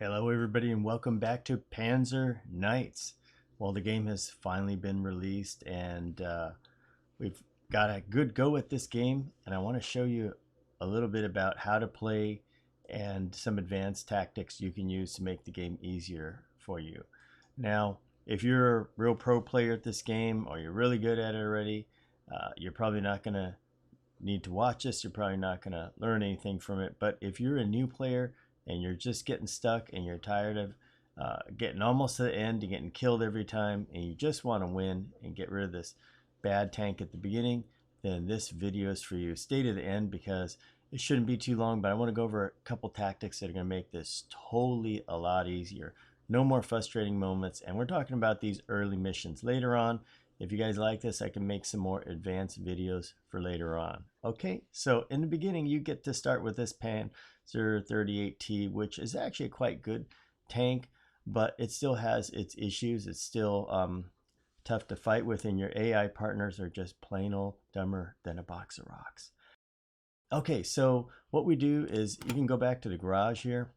Hello everybody and welcome back to Panzer Knights. Well, the game has finally been released and we've got a good go at this game, and I want to show you a little bit about how to play and some advanced tactics you can use to make the game easier for you. Now, if you're a real pro player at this game or you're really good at it already, you're probably not going to need to watch this. You're probably not going to learn anything from it. But if you're a new player and you're just getting stuck and you're tired of getting almost to the end and getting killed every time, and you just want to win and get rid of this bad tank at the beginning, then this video is for you. Stay to the end because it shouldn't be too long, but I want to go over a couple tactics that are going to make this totally a lot easier. No more frustrating moments, and we're talking about these early missions. Later on, if you guys like this, I can make some more advanced videos for later on. Okay, so in the beginning, you get to start with this PANZER 38T, which is actually a quite good tank, but it still has its issues. It's still tough to fight with, and your AI partners are just plain old dumber than a box of rocks. Okay, so what we do is you can go back to the garage here,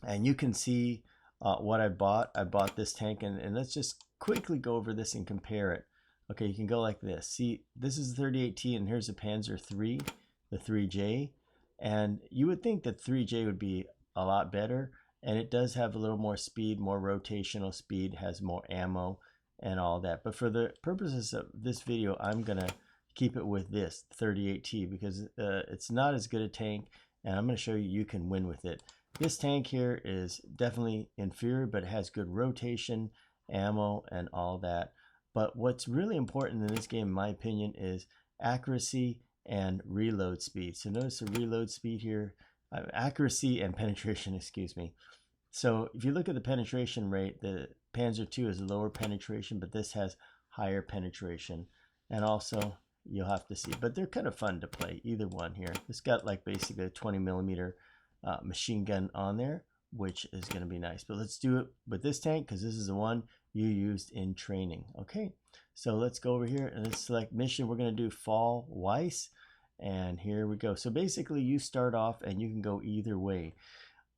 and you can see what I bought. I bought this tank, and let's just quickly go over this and compare it. Okay, you can go like this. See, this is the 38T, and here's the Panzer III, the 3J. And you would think that 3J would be a lot better, and it does have a little more speed, more rotational speed, has more ammo and all that. But for the purposes of this video, I'm going to keep it with this 38T because it's not as good a tank, and I'm going to show you you can win with it. This tank here is definitely inferior, but it has good rotation, ammo, and all that. But what's really important in this game, in my opinion, is accuracy and reload speed. So notice the reload speed here, accuracy and penetration, excuse me. So if you look at the penetration rate, the Panzer II is lower penetration, but this has higher penetration. And also, you'll have to see, but they're kind of fun to play, either one here. It's got like basically a 20 millimeter machine gun on there, which is going to be nice. But let's do it with this tank because this is the one you used in training. Okay, so let's go over here and let's select mission. We're going to do Fall Weiss, and here we go. So basically you start off and you can go either way.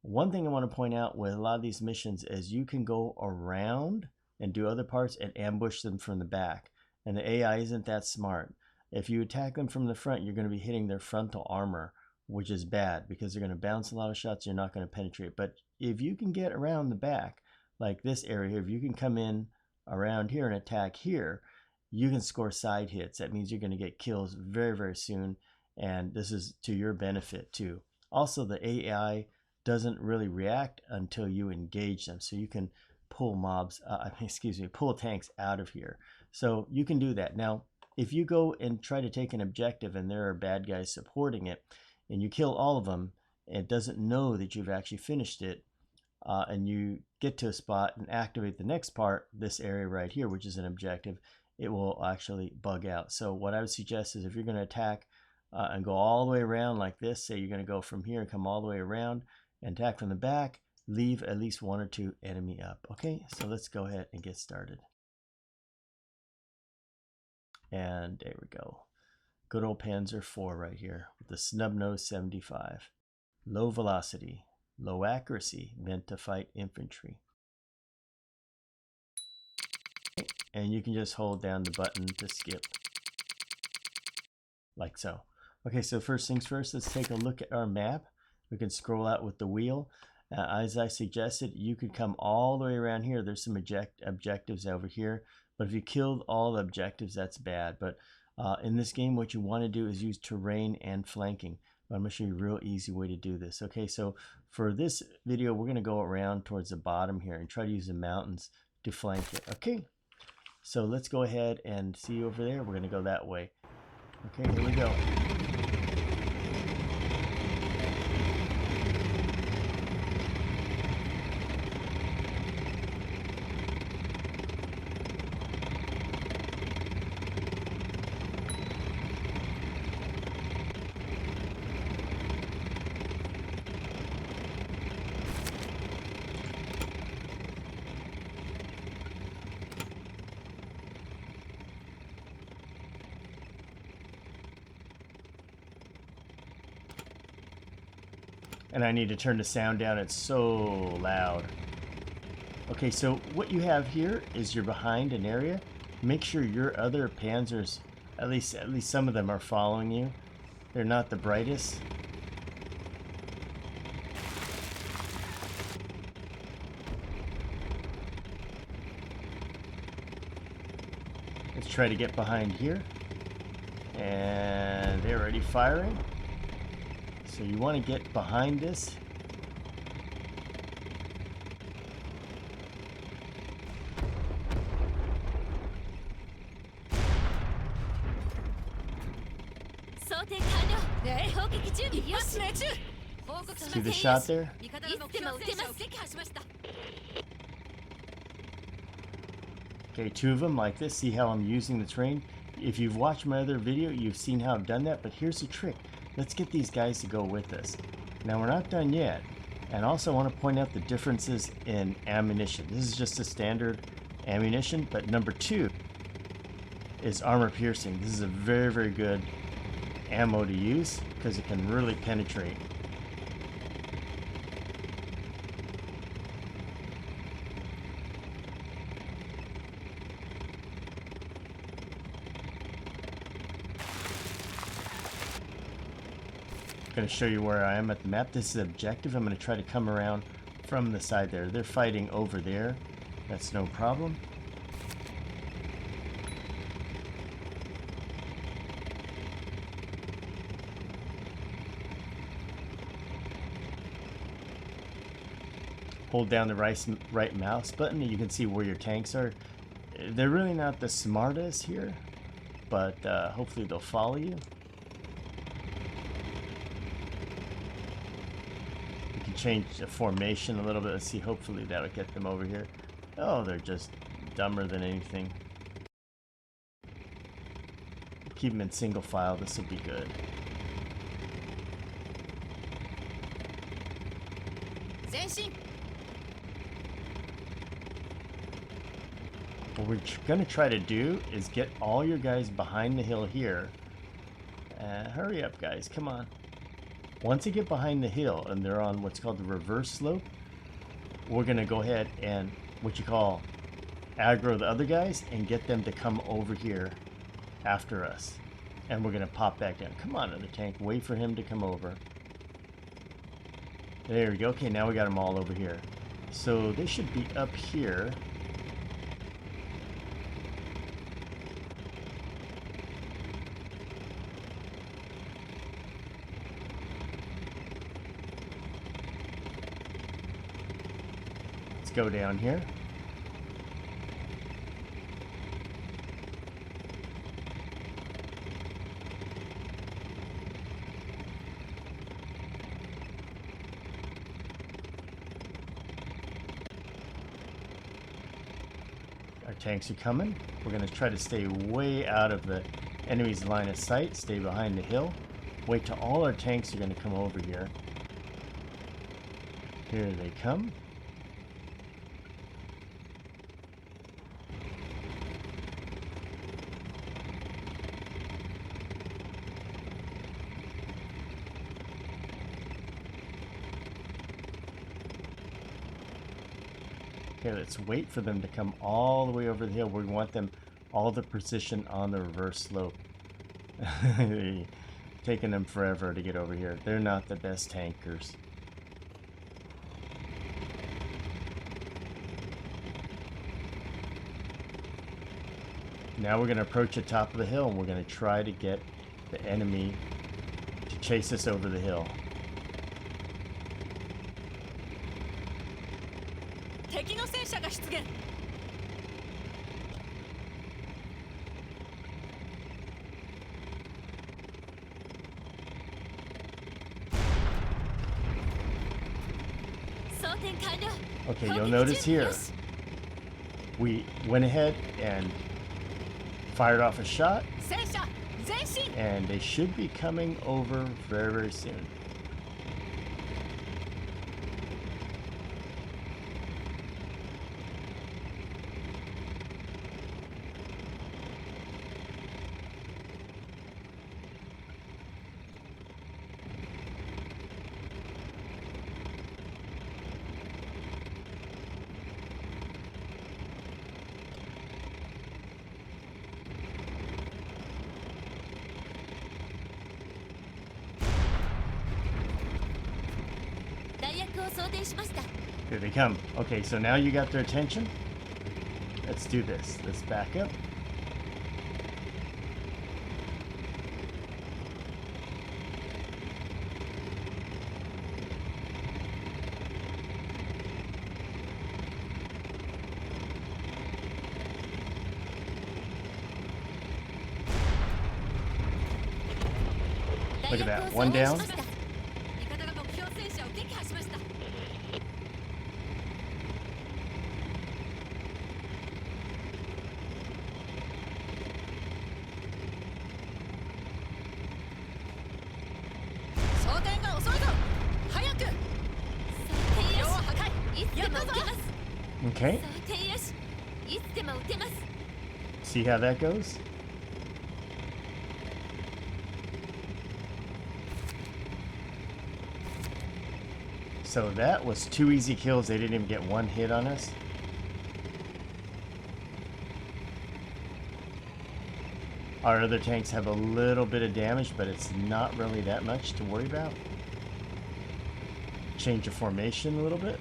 One thing I want to point out with a lot of these missions is you can go around and do other parts and ambush them from the back, and the AI isn't that smart. If you attack them from the front, you're going to be hitting their frontal armor, which is bad because they're going to bounce a lot of shots. You're not going to penetrate. But if you can get around the back, like this area here, if you can come in around here and attack here, you can score side hits. That means you're going to get kills very, very soon, and this is to your benefit too. Also, the AI doesn't really react until you engage them, so you can pull mobs, pull tanks out of here. So you can do that. Now, if you go and try to take an objective and there are bad guys supporting it, and you kill all of them, it doesn't know that you've actually finished it, and you get to a spot and activate the next part, this area right here, which is an objective, it will actually bug out. So what I would suggest is if you're going to attack and go all the way around like this, say you're going to go from here and come all the way around and attack from the back, leave at least one or two enemy up. Okay, so let's go ahead and get started. And there we go. Good old Panzer IV right here with the snub nose 75. Low velocity, low accuracy, meant to fight infantry. And you can just hold down the button to skip. Like so. Okay, so first things first, let's take a look at our map. We can scroll out with the wheel. As I suggested, you could come all the way around here. There's some objectives over here. But if you killed all the objectives, that's bad. But in this game, what you want to do is use terrain and flanking. I'm going to show you a real easy way to do this. Okay, so for this video, we're going to go around towards the bottom here and try to use the mountains to flank it. Okay, so let's go ahead and see over there. We're going to go that way. Okay, here we go. And I need to turn the sound down. It's so loud. Okay, so what you have here is you're behind an area. Make sure your other panzers, at least some of them, are following you. They're not the brightest. Let's try to get behind here. And they're already firing. So you want to get behind this. See the shot there? Okay, 2 of them like this. See how I'm using the terrain? If you've watched my other video, you've seen how I've done that, but here's the trick. Let's get these guys to go with us. Now, we're not done yet. And also I want to point out the differences in ammunition. This is just a standard ammunition, but number 2 is armor piercing. This is a very, very good ammo to use because it can really penetrate. I'm going to show you where I am at the map. This is objective. I'm going to try to come around from the side there. They're fighting over there. That's no problem. Hold down the right mouse button and you can see where your tanks are. They're really not the smartest here, but hopefully they'll follow you. You can change the formation a little bit. Let's see, hopefully that would get them over here. Oh, they're just dumber than anything. Keep them in single file. This will be good. What we're going to try to do is get all your guys behind the hill here. Hurry up, guys. Come on. Once they get behind the hill and they're on what's called the reverse slope, we're going to go ahead and what you call aggro the other guys and get them to come over here after us. And we're going to pop back down. Come on, other tank. Wait for him to come over. There we go. Okay, now we got them all over here. So they should be up here. Let's go down here. Our tanks are coming. We're going to try to stay way out of the enemy's line of sight. Stay behind the hill. Wait till all our tanks are going to come over here. Here they come. Okay, let's wait for them to come all the way over the hill. We want them all to position on the reverse slope. Taking them forever to get over here. They're not the best tankers. Now we're going to approach the top of the hill and we're going to try to get the enemy to chase us over the hill. Okay, you'll notice here, we went ahead and fired off a shot, and they should be coming over very, very soon. Here they come. Okay, so now you got their attention. Let's do this. Let's back up. Look at that. One down. Okay. See how that goes? So that was 2 easy kills. They didn't even get one hit on us. Our other tanks have a little bit of damage, but it's not really that much to worry about. Change your formation a little bit.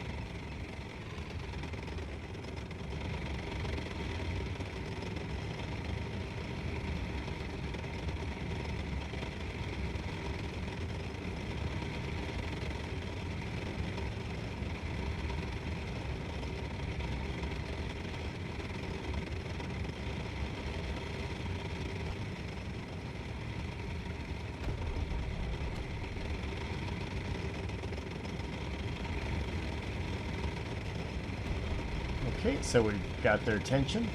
Okay, so we got their attention.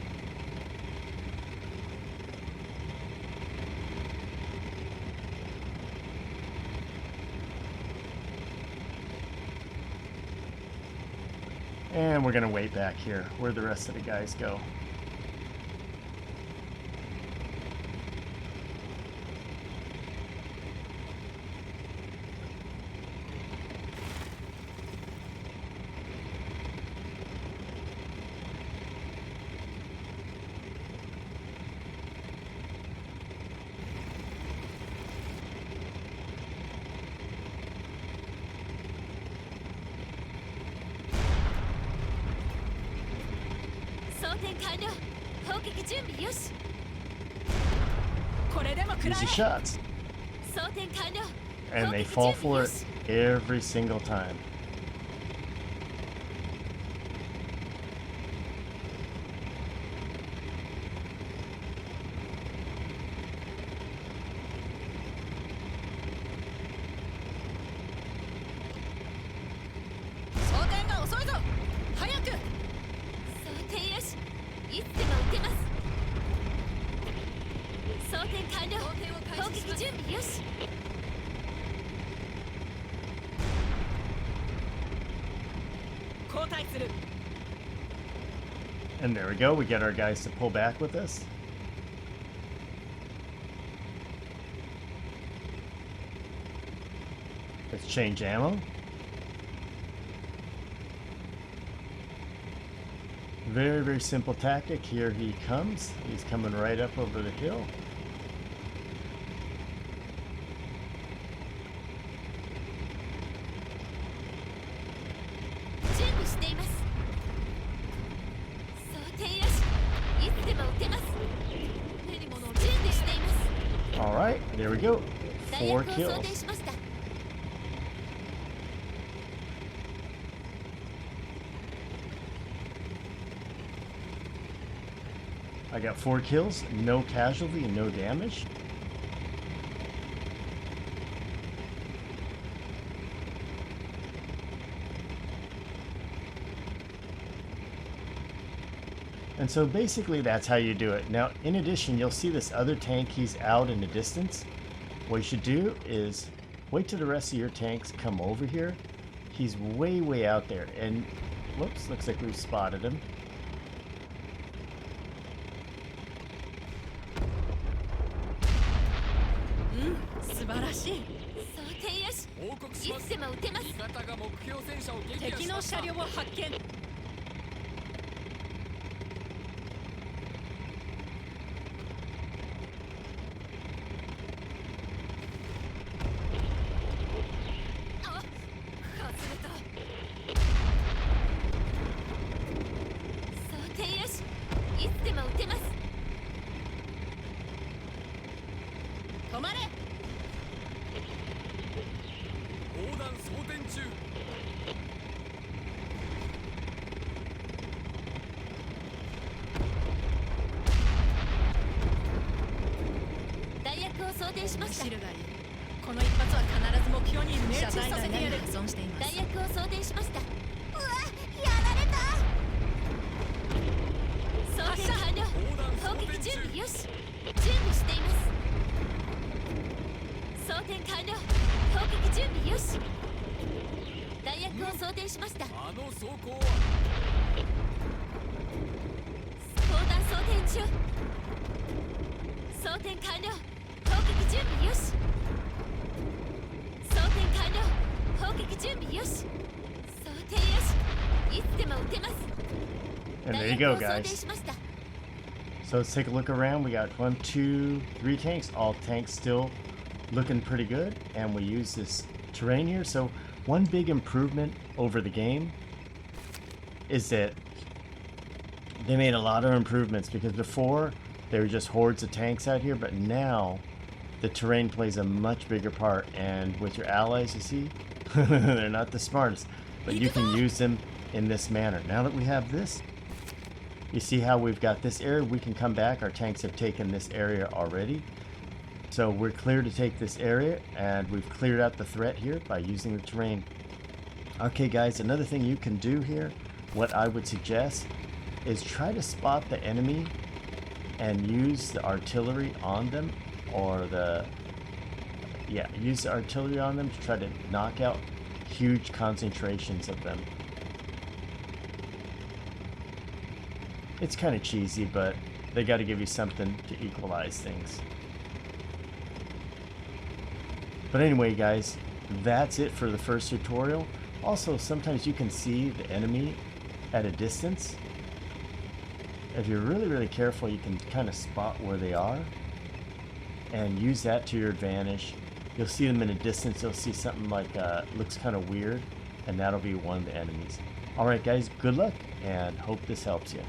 And we're gonna wait back here where the rest of the guys go. Easy shots. And they fall for it every single time. And there we go, we get our guys to pull back with us. Let's change ammo. Very, very simple tactic. Here he comes. He's coming right up over the hill. Alright, there we go. 4 kills. I got 4 kills, no casualty, and no damage. And so basically that's how you do it. Now, in addition, you'll see this other tank, he's out in the distance. What you should do is wait till the rest of your tanks come over here. He's way, way out there. And, whoops, looks like we've spotted him. 定しました。汁がいい。この一発は必ず目標に命中させてやる。破損しています。弾薬を装填しました。うわ、やられた。装填完了。砲撃準備よし。準備しています。装填完了。砲撃準備よし。弾薬を装填しました。あの装甲は砲弾装填中。装填完了。砲撃準備よし。装填完了。砲撃準備よし。装填よし。いつでも撃てます。 And 弾 there you 薬 go, を装 guys. 填しました。 So let's take a look around. We got 1, 2, 3 tanks. All tanks still looking pretty good. And we use this terrain here. So one big improvement over the game is that they made a lot of improvements, because before they were just hordes of tanks out here, but now the terrain plays a much bigger part. And with your allies, you see, they're not the smartest, but you can use them in this manner. Now that we have this, you see how we've got this area, we can come back. Our tanks have taken this area already. So we're clear to take this area, and we've cleared out the threat here by using the terrain. Okay guys, another thing you can do here, what I would suggest, is try to spot the enemy and use the artillery on them, or use the artillery on them to try to knock out huge concentrations of them. It's kind of cheesy, but they got to give you something to equalize things. But anyway, guys, that's it for the first tutorial. Also, sometimes you can see the enemy at a distance. If you're really, really careful, you can kind of spot where they are and use that to your advantage. You'll see them in a distance. You'll see something like looks kind of weird, and that'll be one of the enemies. All right, guys, good luck, and hope this helps you.